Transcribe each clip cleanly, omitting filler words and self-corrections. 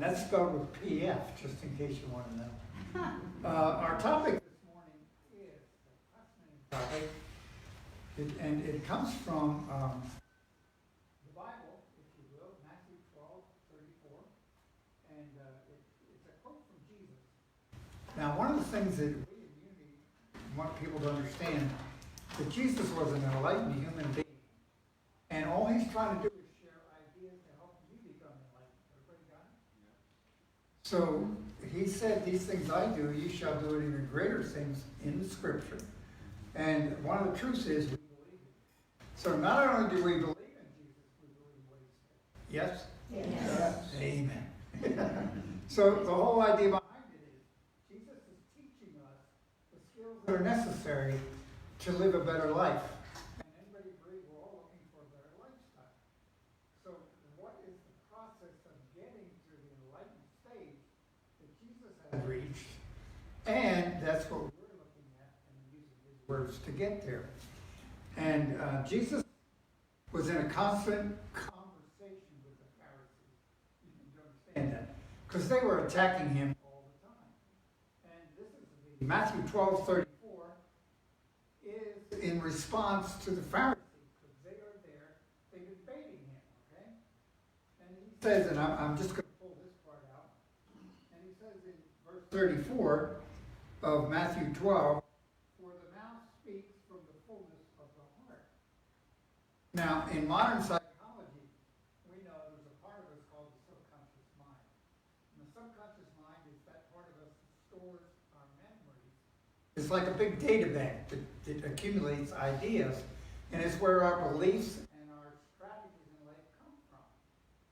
that's spelled with PF, just in case you want to know. Our topic this morning is a fascinating topic, and it comes from the Bible, if you will, Matthew 12:34, and it's a quote from Jesus. Now, one of the things that we in Unity want people to understand, that Jesus was an enlightened human being, and all he's trying to do is share ideas to help you become enlightened. Everybody got it? Yeah. So he said, "These things I do, you shall do it even greater things," in the scripture. And one of the truths is we believe it. So not only do we believe in Jesus, we believe what he said. Yes? Yes. Amen. So the whole idea behind it is Jesus is teaching us the skills that are necessary to live a better life. And anybody agree we're all looking for a better lifestyle. So what is the process of getting to the enlightened stage that Jesus has reached? And that's what we're looking at and using his words to get there. And Jesus was in a constant conversation with the Pharisees. You need to understand that. Because they were attacking him all the time. And this is Matthew 12:34 is in response to the Pharisees, because they are there, they've been baiting him, okay? And he says, and I'm just going to pull this part out, and he says in verse 34 of Matthew 12, "For the mouth speaks from the fullness of the heart." Now, in modern psychology, we know there's a part of us called the subconscious mind. And the subconscious mind is that part of us that stores our memories. It's like a big data bank that accumulates ideas, and it's where our beliefs and our strategies in life come from.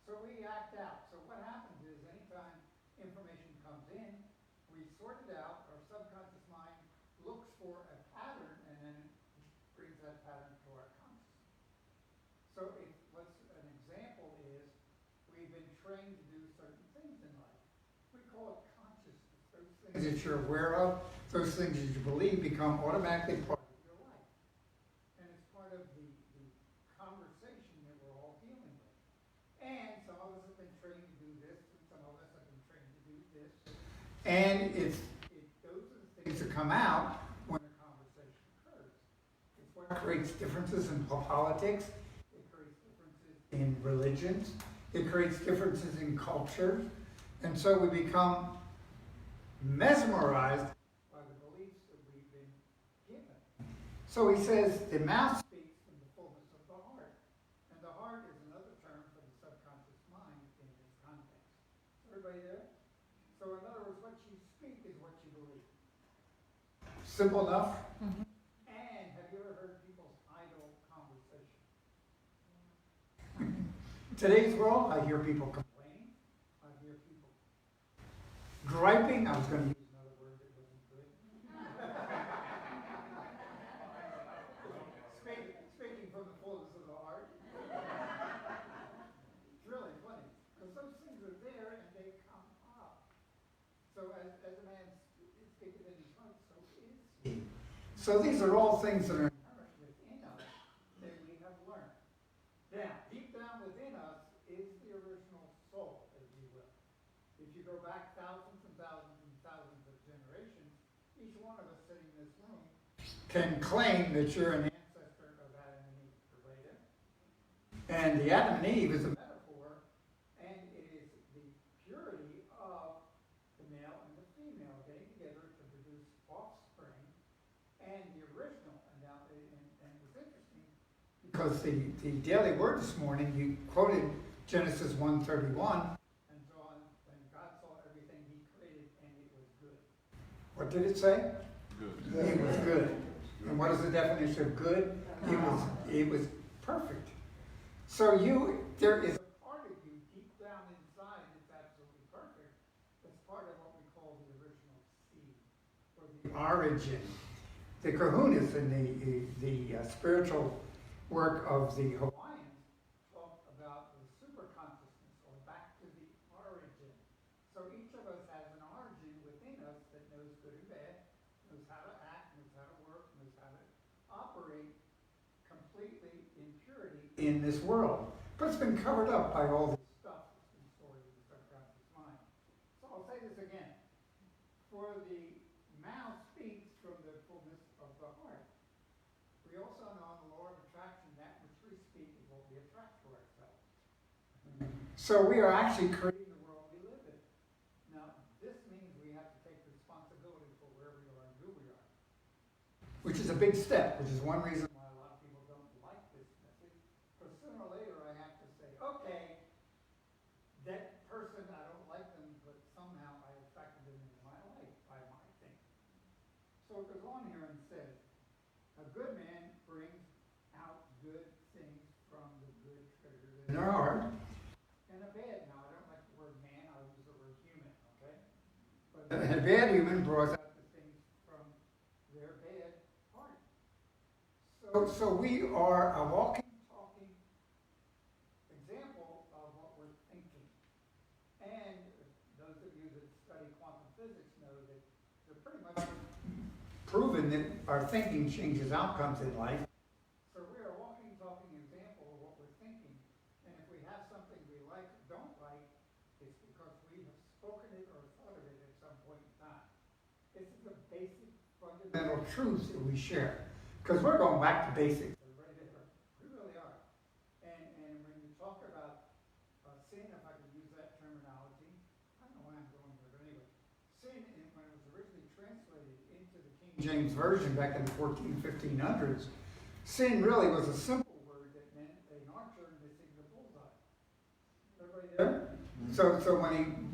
So we act out. So what happens is anytime information comes in, we sort it out, our subconscious mind looks for a pattern, and then it brings that pattern to our consciousness. So an example is we've been trained to do certain things in life. We call it consciousness. Those things that you're aware of, those things that you believe become automatically part of your life. And it's part of the conversation that we're all dealing with. And some of us have been trained to do this, and some of us have been trained to do this. And those are the things that come out when a conversation occurs. It's what creates differences in politics. It creates differences in religions. It creates differences in culture. And so we become mesmerized by the beliefs that we've been given. So he says the mouth speaks from the fullness of the heart. And the heart is another term for the subconscious mind in this context. Everybody there? So in other words, what you speak is what you believe. Simple enough? Mm-hmm. And have you ever heard people's idle conversation? Today's world, I hear people complaining. I hear people griping. I was going to use another word that wasn't good. Speaking from the fullness of the heart. It's really funny, because those things are there and they come up. So as a man speaketh in his heart, so is he. So these are all things that are inherent within us that we have learned. Now, deep down within us is the original soul, if you will. If you go back thousands and thousands and thousands of generations, each one of us sitting in this room can claim that you're an ancestor of Adam and Eve. Everybody there? And the Adam and Eve is a metaphor, and it is the purity of the male and the female getting together to produce offspring, and the original. And it was interesting because the daily word this morning, you quoted Genesis 1:31. What did it say? Good. It was good. And what is the definition of good? It was perfect. So there is a part of you deep down inside that's absolutely perfect. That's part of what we call the original seed, or the origin. The kahunas in the spiritual work of the Hawaiians talk about the super consciousness, or back to the origin. So each of us has an origin within us that knows good and bad, knows how to act, knows how to work, knows how to operate completely in purity in this world. But it's been covered up by all this stuff that's been stored in the subconscious mind. For the mouth speaks from the fullness of the heart. We also know in the law of attraction that which we speak is what we attract to ourselves. So we are actually creating the world we live in. Now, this means we have to take responsibility for where we are and who we are, which is a big step, which is one reason why a lot of people don't like this message. Because sooner or later I have to say, okay, that person, I don't like them, but somehow I attracted them into my life by my thinking. So it goes on here and says, a good man brings out good things from the good treasures in their heart. And a bad, now I don't like the word man, I'll use the word human, okay? But a bad human draws out the things from their bad heart. So we are a walking, talking example of what we're thinking. And those of you that study quantum physics know that they're pretty much proven that our thinking changes outcomes in life. So we're a walking, talking example of what we're thinking. And if we have something we like or don't like, it's because we have spoken it or thought of it at some point in time. This is the basic fundamental truths that we share. Because we're going back to basics. Everybody there. We really are. And when you talk about sin, if I could use that terminology, I don't know why I'm going here, but anyway, sin, when it was originally translated into the King James Version back in the 1500s, sin really was a simple word that meant an archer missing the bullseye. Everybody there? So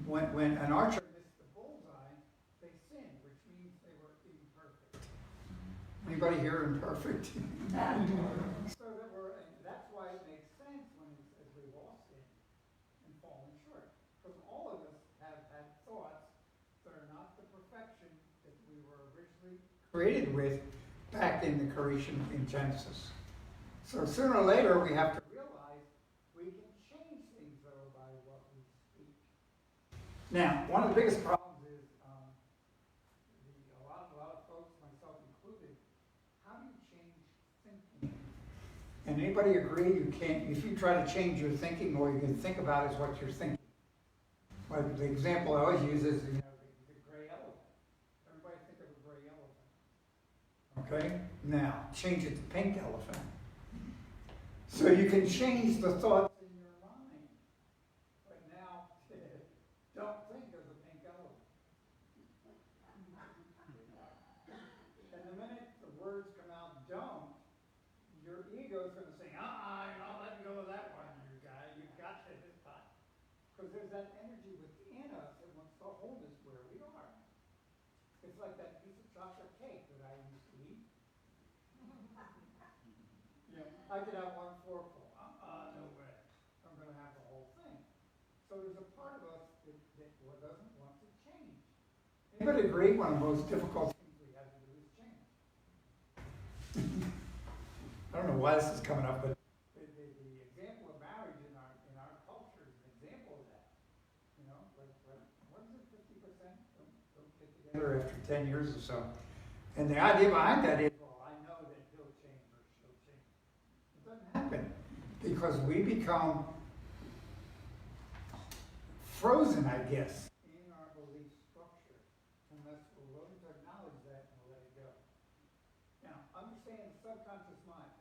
when an archer missed the bullseye, they sinned, which means they were imperfect. Anybody here imperfect? So that and that's why it makes sense when it says we've all sinned and fallen short. Because all of us have had thoughts that are not the perfection that we were originally created with back in the creation in Genesis. So sooner or later we have to realize we can change things though by what we speak. Now, one of the biggest problems is a lot of folks, myself included, how do you change thinking? And anybody agree you can't, if you try to change your thinking, all you can think about is what you're thinking. Like the example I always use is, the gray elephant. Everybody think of a gray elephant. Okay? Now, change it to pink elephant. So you can change the thoughts in your mind. But now, don't think of the pink elephant. And the minute the words come out, don't, your ego is going to say, let go of that one, you guy. You've got to this time. Because there's that energy within us that wants to hold us where we are. It's like that piece of chocolate cake that I used to eat. I could have one forkful. No way. I'm going to have the whole thing. So there's a part of us that doesn't want to change. Anybody agree one of the most difficult things we have to do is change? I don't know why this is coming up, but the example of marriage in our culture is an example of that. What is it, 50% don't get together after 10 years or so. And the idea behind that is, well, I know that he'll change or she'll change. It doesn't happen because we become frozen, I guess, in our belief structure unless we're willing to acknowledge that and let it go. Now, understand the subconscious mind.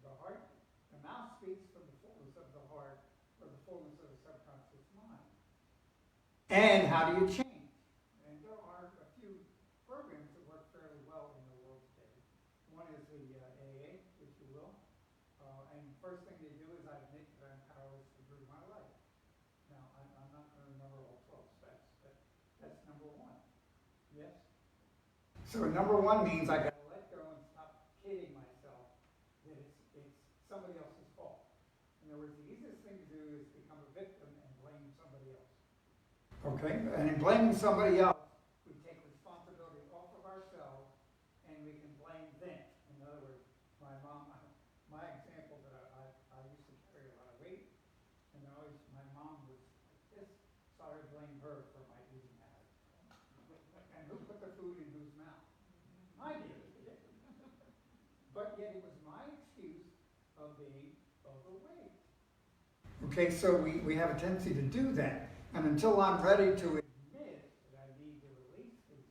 The heart, the mouth speaks from the fullness of the heart or the fullness of the subconscious mind. And how do you change? And there are a few programs that work fairly well in the world today. One is the AA, if you will. And first thing they do is I admit that I'm powerless to improve my life. Now, I'm not going to remember all 12 steps, but that's number one. Yes? So number one means I got to let go and stop kidding myself that it's somebody else's fault. In other words, the easiest thing to do is become a victim and blame somebody else. Okay? And in blaming somebody else, we take responsibility off of ourselves and we can blame them. In other words, my example that I used to carry a lot of weight, and my mom was like this, so I would blame her for my eating habits. And who put the food in whose mouth? I did. But yet it was my excuse of being overweight. Okay, so we have a tendency to do that. And until I'm ready to admit that I need to release these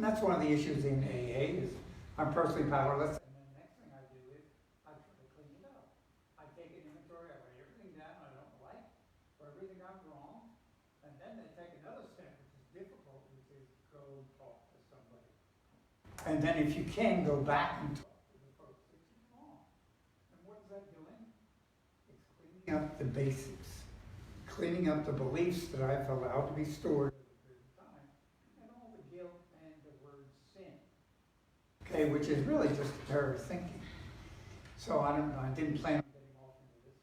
And that's one of the issues in AA is I'm personally powerless. And then the next thing I do is I try to clean it up. I take an inventory, I write everything down I don't like, or everything I'm wrong. And then they take another step, which is difficult, which is go talk to somebody. And then if you can, go back and talk to the folks that you're wrong. And what is that doing? It's cleaning up the basics. Cleaning up the beliefs that I've allowed to be stored over a period of time. And all the guilt and the word sin. Okay, which is really just error thinking. So I didn't plan on getting off into this.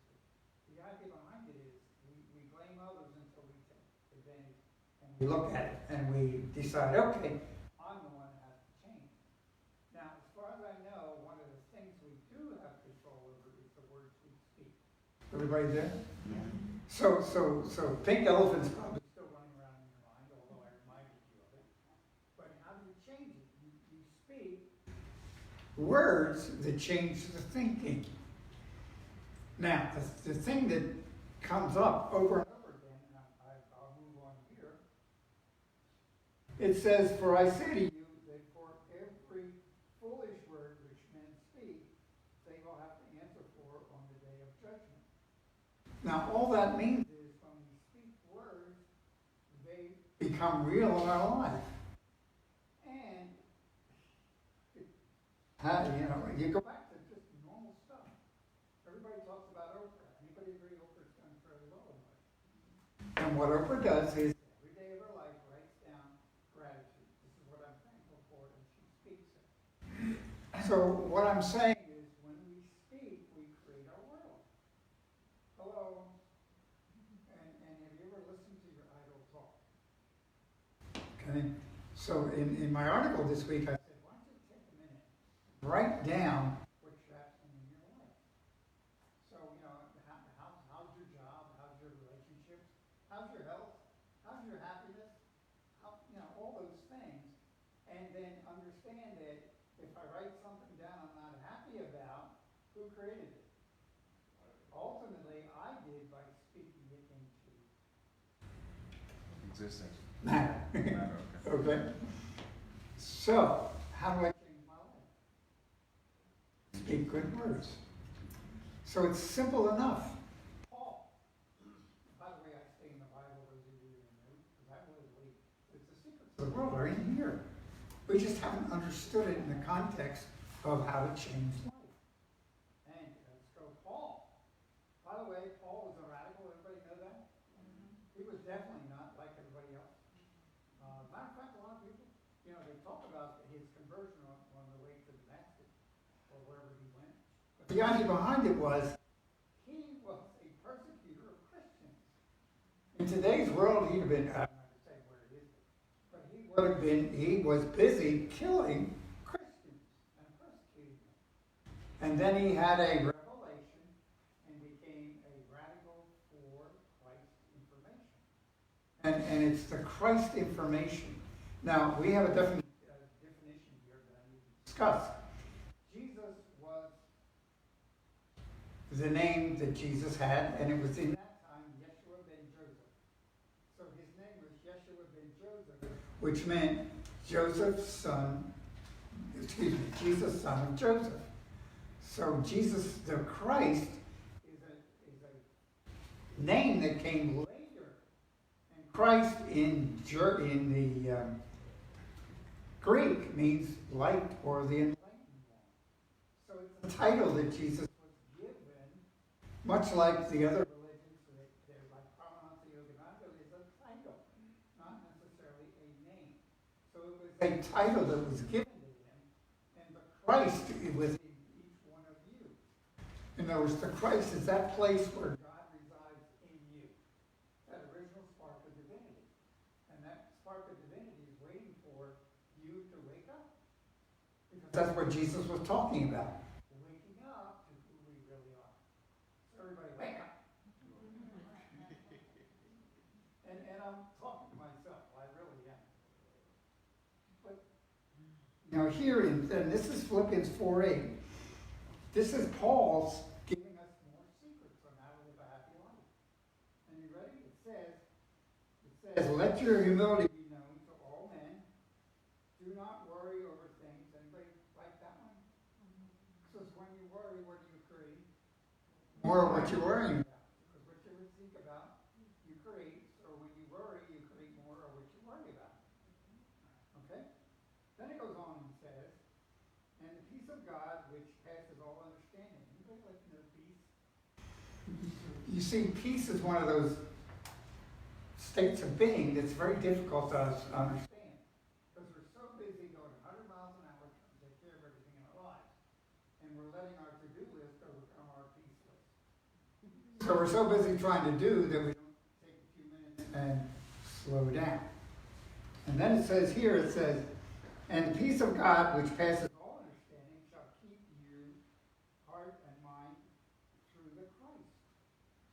The idea behind it is we blame others until we take advantage. And we look at it and we decide, okay, I'm the one that has to change. Now, as far as I know, one of the things we do have control over is the words we speak. Everybody there? Yeah. So pink elephant's probably still running around in your mind, although I reminded you of it. But how do you change it? You speak words that change the thinking. Now, the thing that comes up over and over again, and I'll move on here, it says, "For I say to you that for every foolish word which men speak, they will have to answer for on the day of judgment." Now, all that means is when we speak words, they become real in our life. And you go back to just normal stuff. Everybody talks about Oprah. Anybody agree Oprah's done fairly well in life? And what Oprah does is every day of her life writes down gratitude. This is what I'm thankful for, and she speaks it. So what I'm saying is when we speak, we create our world. Hello. And have you ever listened to your idol talk? Okay. So in my article this week, I said, why don't you take a minute, write down what's happening in your life. So, how's your job? How's your relationships? How's your health? How's your happiness? All those things. And then understand that if I write something down I'm not happy about, who created it? Ultimately, I did by speaking it into existence. Matter. Okay. So, how do I change my life? Speak good words. So it's simple enough. Paul. By the way, I stay in the Bible, those of you who know, because I really believe that the secrets of the world are in here. We just haven't understood it in the context of how to change life. And let's go Paul. By the way, Paul was a radical. Everybody know that? Mm-hmm. He was definitely not like everybody else. Matter of fact, a lot of people, they talk about his conversion on the way to Damascus or wherever he went. But the idea behind it was he was a persecutor of Christians. In today's world, he'd have been, I'm not going to say where it is, but he was busy killing Christians and persecuting them. And then he had a revelation and became a radical for Christ information. And it's the Christ information. Now, we have a definition here that I need to discuss. Jesus was the name that Jesus had, and it was in that time Yeshua ben Joseph. So his name was Yeshua ben Joseph, which meant Jesus, son of Joseph. So Jesus, the Christ, is a name that came later. And Christ in the Greek means light or the enlightened one. So it's a title that Jesus was given, much like the other religions, they're like Brahmana Yogananda, is a title, not necessarily a name. So it was a title that was given to him, and the Christ was in each one of you. In other words, the Christ is that place where God resides in you, that original spark of divinity. And that spark of divinity is waiting for you to wake up. Because that's what Jesus was talking about. Waking up to who we really are. So everybody wake up. and I'm talking to myself. I really am. But now here, and this is Philippians 4:8. This is Paul's giving us more secrets on how to live a happy life. And you ready? It says, let your humility be known to all men. Do not when you worry, what do you create? More of what you're worrying about. Because what you think about, you create. So when you worry, you create more of what you worry about. Okay? Then it goes on and says, and the peace of God, which passes all understanding. Anybody like to know peace? You see, peace is one of those states of being that's very difficult to us to understand. Because we're so busy going 100 miles an hour trying to take care of everything in our lives. And we're letting our to-do list overcome our peace list. So we're so busy trying to do that we don't take a few minutes and slow down. And then it says here, it says, and the peace of God, which passes all understanding, shall keep you, heart and mind, through the Christ.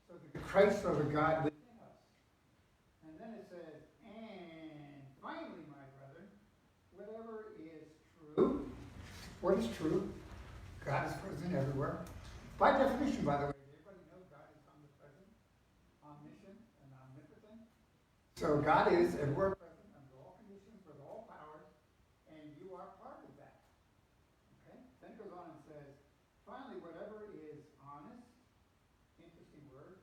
So the Christ or the God within us. And then it says, and finally, my brethren, whatever is true. What is true? God is present everywhere. By definition, by the way, does everybody know God is omnipresent, omniscient, and omnipotent? So God is everywhere present under all conditions with all powers, and you are part of that. Okay? Then it goes on and says, finally, whatever is honest, interesting word,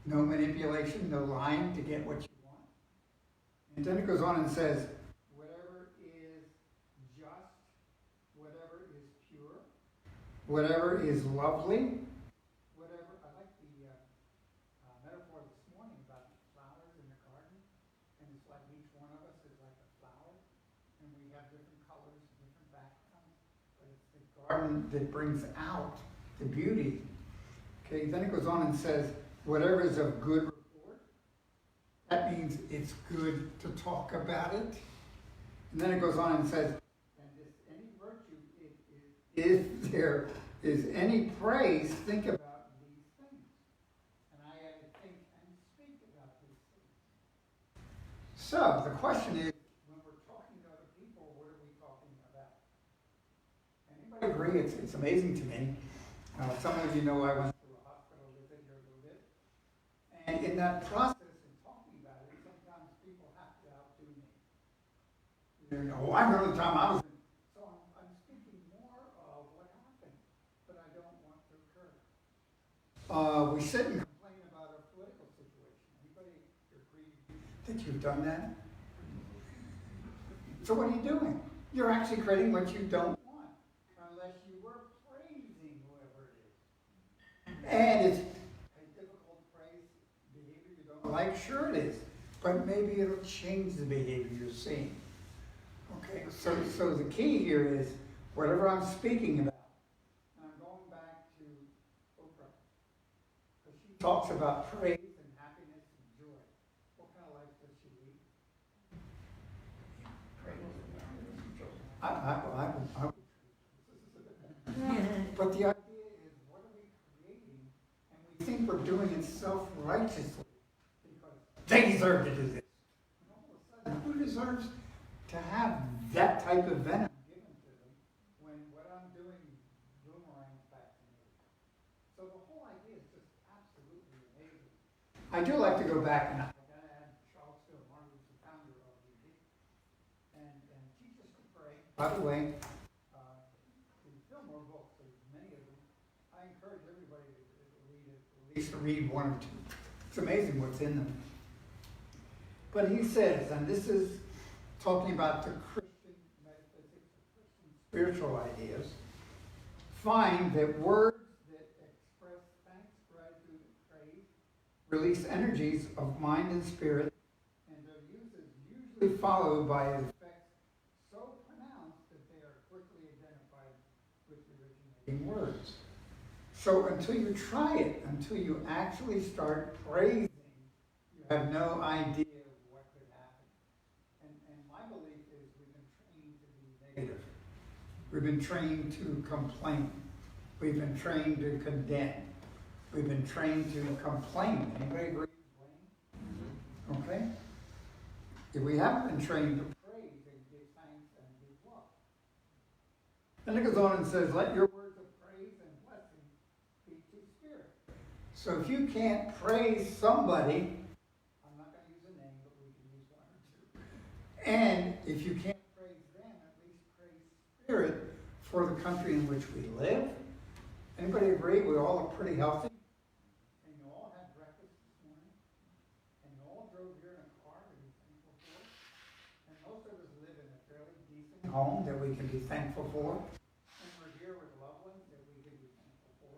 no manipulation, no lying to get what you want. And then it goes on and says, whatever is just, whatever is pure, whatever is lovely, whatever, I like the metaphor this morning about the flowers in the garden, and it's like each one of us is like a flower, and we have different colors and different backgrounds, but it's the garden that brings out the beauty. Okay, then it goes on and says, whatever is of good report, that means it's good to talk about it. And then it goes on and says, and this any virtue, if there is any praise, think about these things. And I had to think and speak about these things. So the question is, when we're talking to other people, what are we talking about? Anybody agree? It's amazing to me. Some of you know I went to a hospital visit here a little bit. And in that process of talking about it, sometimes people have to outdo me. You know, I remember the time I was in, so I'm speaking more of what happened, but I don't want to occur. We sit and complain about a political situation. Anybody agree that you've done that? So what are you doing? You're actually creating what you don't want, unless you were praising whoever it is. And it's a difficult praise behavior you don't like. Sure it is, but maybe it'll change the behavior you're seeing. Okay, so the key here is whatever I'm speaking about, and I'm going back to Oprah, because she talks about praise and happiness and joy. What kind of life does she lead? Praise and happiness and joy. But the idea is, what are we creating? And we think we're doing it self-righteously because they deserve to do this. And all of a sudden, who deserves to have that type of venom given to them when what I'm doing boomerangs back to me? So the whole idea is just absolutely amazing. I do like to go back, and I gotta add Charlottesville, Martin was the founder of UD, and teach us to pray. By the way, we fill more books, there's many of them. I encourage everybody to read it, at least to read one or two. It's amazing what's in them. But he says, and this is talking about the Christian metaphysics, the Christian spiritual ideas, find that words that express thanks, gratitude, and praise release energies of mind and spirit, and their use is usually followed by effects so pronounced that they are quickly identified with the originating words. So until you try it, until you actually start praising, you have no idea what could happen. And my belief is we've been trained to be negative. We've been trained to complain. We've been trained to condemn. We've been trained to complain. Anybody agree with blame? Okay? If we haven't been trained to praise and give thanks and give love. Then it goes on and says, let your words of praise and blessing be to the Spirit. So if you can't praise somebody, I'm not going to use a name, but we can use one or two. And if you can't praise them, at least praise Spirit for the country in which we live, Anybody agree we all look pretty healthy? And you all had breakfast this morning? And you all drove here in a car to be thankful for? And most of us live in a fairly decent home that we can be thankful for. And we're here with loved ones that we can be thankful for.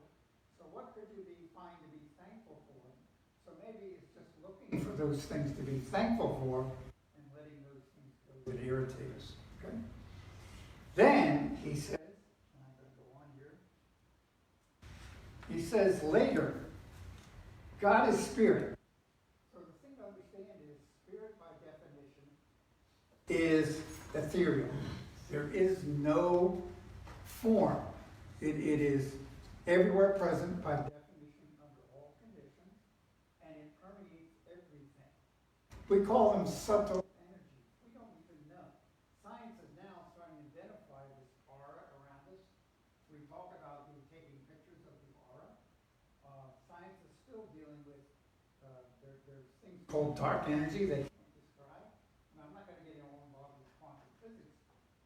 So what could you find to be thankful for? So maybe it's just looking for those things to be thankful for and letting those things go that irritate us. Okay? Then he says, and I'm going to go on here. He says later, God is spirit. So the thing to understand is spirit by definition is ethereal. There is no form. It is everywhere present by definition under all conditions, and it permeates everything. We call them subtle energies. We don't even know. Science is now starting to identify this aura around us. We talk about taking pictures of the aura. Science is still dealing with, there's things called dark energy they can't describe. And I'm not going to get all involved with quantum physics,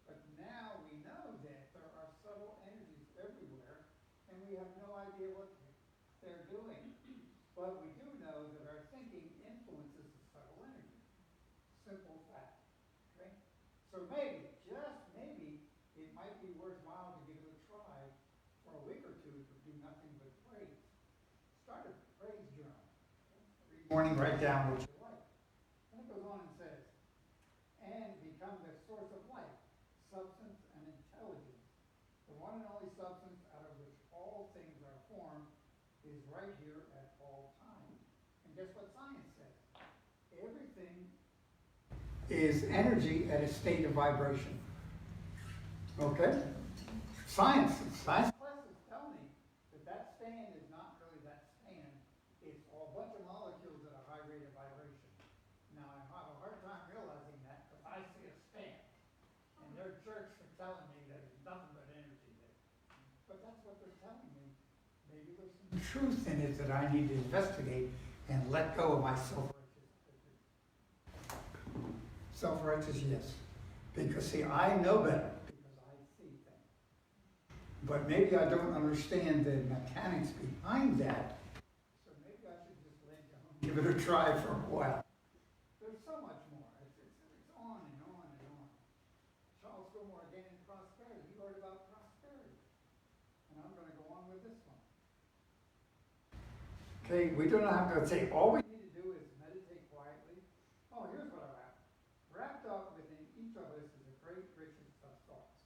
but now we know that there are subtle energies everywhere, and we have no idea what they're doing. But we do know that our thinking influences the subtle energy. Simple fact. Okay? So maybe, just maybe, it might be worthwhile to give it a try for a week or two to do nothing but praise. Start a praise journal. Every morning, write down what you like. And it goes on and says, and become the source of life, substance, and intelligence. The one and only substance out of which all things are formed is right here at all times. And guess what science says? Everything is energy at a state of vibration. Okay? Science classes tell me that stand is not really that stand. It's a bunch of molecules at a high rate of vibration. Now, I have a hard time realizing that because I see a stand. And their church is telling me that there's nothing but energy there. But that's what they're telling me. Maybe there's some truth in it that I need to investigate and let go of my self-righteous. Self-righteous, yes. Because, see, I know better because I see things. But maybe I don't understand the mechanics behind that. So maybe I should just lay down and give it a try for a while. There's so much more. It's on and on and on. Charles Fillmore again in prosperity. You heard about prosperity. And I'm going to go on with this one. Okay, we don't have to say, all we need to do is meditate quietly. Oh, here's what I wrapped. Wrapped up within each of us is a great richness of thoughts.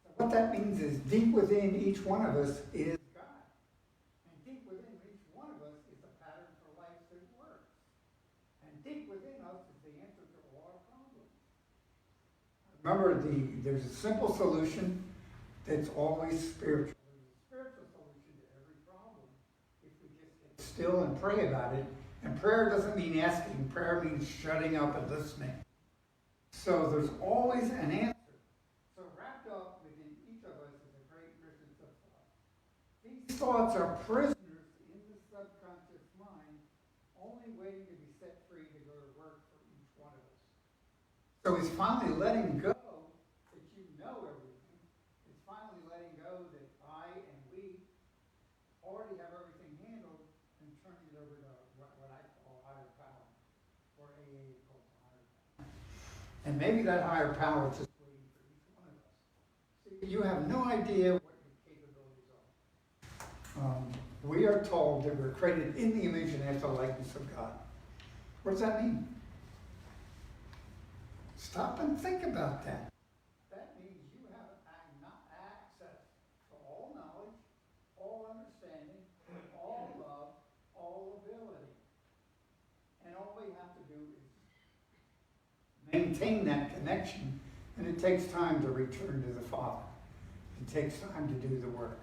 So what that means is deep within each one of us is God. And deep within each one of us is a pattern for life that works. And deep within us is the answer to all our problems. Remember, there's a simple solution that's always spiritual. There's a spiritual solution to every problem if we just get still and pray about it. And prayer doesn't mean asking. Prayer means shutting up and listening. So there's always an answer. So wrapped up within each of us is a great richness of thought. These thoughts are prisoners in the subconscious mind, only waiting to be set free to go to work for each one of us. So he's finally letting go that you know everything. It's finally letting go that I and we already have everything handled and turning it over to what I call higher power, or AA calls higher power. And maybe that higher power is just waiting for each one of us. See, you have no idea what your capabilities are. We are told that we're created in the image and after the likeness of God. What does that mean? Stop and think about that. That means you have access to all knowledge, all understanding, all love, all ability. And all we have to do is maintain that connection, and it takes time to return to the Father. It takes time to do the work.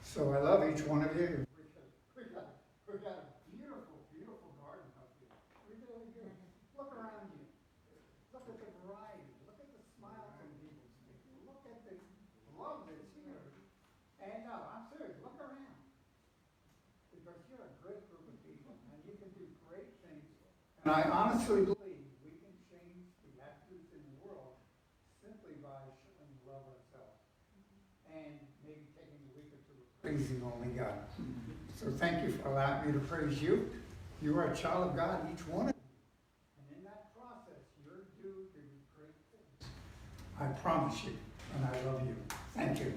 So I love each one of you. We got a beautiful, beautiful garden up here. We really do. Look around you. Look at the variety. Look at the smiles on people's faces. Look at the love that's here. And no, I'm serious. Look around. Because you're a great group of people, and you can do great things. And I honestly believe we can change the attitudes in the world simply by showing love ourselves. And maybe taking a week or two of pleasing only God. So thank you for allowing me to praise you. You are a child of God, each one of you. And in that process, you're due to do great things. I promise you, and I love you. Thank you.